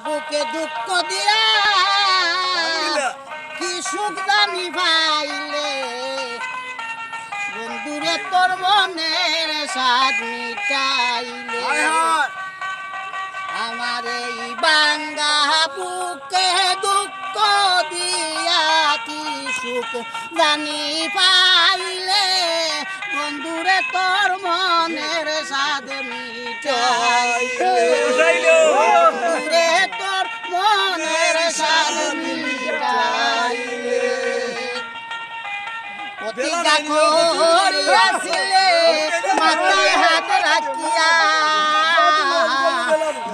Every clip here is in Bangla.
বুকে দুঃখ দিয়া কি সুখ জানি পাইলে বন্ধুরে তোর মনের স্বাদ মিটাইলে আমার এই বাঙ্গা বুকে দুঃখ দিয়া কি সুখ জানি পাইলে বন্ধুরে তোর মনের স্বাদ মিটাইলে বন্ধুরে তোর মনের স্বাদ মিটাইলে প্রতিজ্ঞা করিয়াছিলে মাথায় হাত রাখিয়া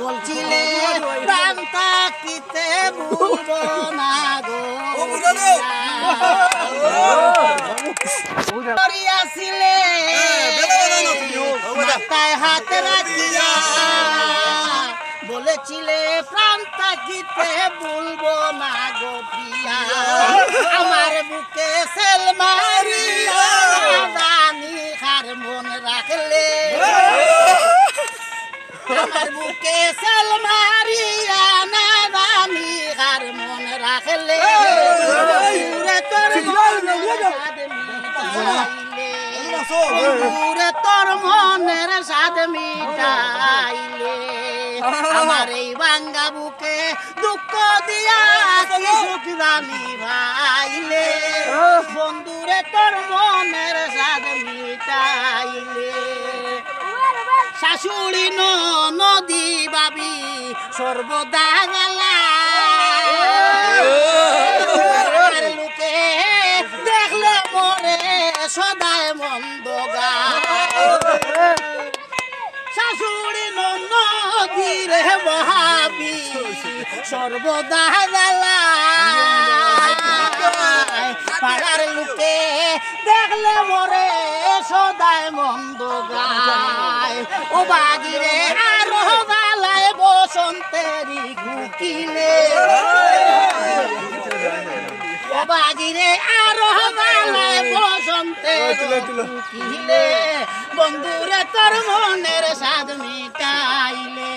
বলছিলে প্রাণ থাকিতে ভুলবো না গো করিয়াছিলে মাথায় হাত রাখিয়া বলেছিলে প্রাণ থাকিতে ভুলবো না গো প্রিয়া আমার বুকে সেল মারিয়া জানি হার মন রাখলে আমার বুকে সেল মারিয়া না জানি হার মন রাখলে তোর মনের স্বাদ মিটাইলে আমার এই বাঙ্গা বুকে দুঃখ দিয়া কি সুখ জানি ভাইলে বন্ধুরে তোর মনের স্বাদ মিটাইলে শাশুড়ি নদী বাবি সর্বদা গেলা লোকে দেখলে মরে সদায় মন্দ গা শাশুড়ি নদীর মহাবি সর্বদা গেলা পাড়ার লোকে দেখলে মরে সদায় মন্দ গায় ও বাগিরে আরো গালায় বসন্তেরি কুকিলে ও বাগিরে আরো গালায় বসন্তেরি কুকিলে বন্ধুরে তোর মনের স্বাদ মিটাইলে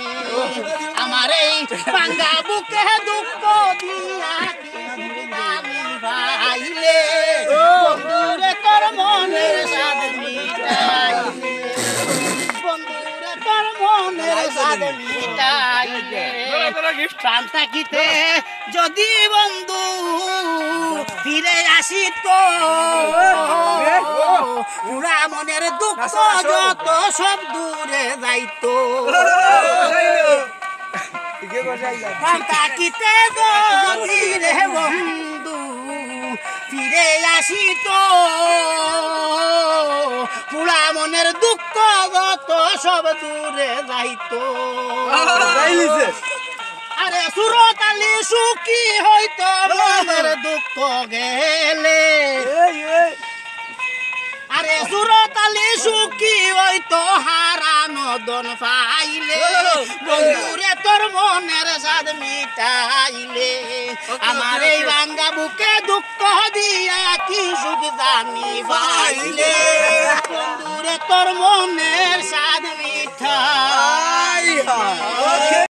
আমার এই বাঙ্গা বুকে দুঃখ দিয়া ভাইলে বন্ধুরে তোর মনের স্বাদ মিটাইলে বন্ধুরে তোর মনের স্বাদ মিটাইলে প্রাণ থাকিতে যদি বন্ধু ফিরে আসিত পুরা মনের দুঃখ যত সব দূরে যাইতো প্রাণ থাকিতে যদি রে বন্ধু ফিরে আসিত পুরা মনের দুঃখ যত সব দূরে যাইতো আরে সুরতালি সুখী হইতো মনের দুঃখ গেলে আরে সুরতালি সুখী হইতো হারানো দন পাইলে বন্ধুরে তোর মনের স্বাদ মিটাইলে আমার এই বাঙ্গা বুকে দুঃখ দিয়া কি সুখ জানি পাইলে বন্ধুরে তোর মনের স্বাদ মিটাইলে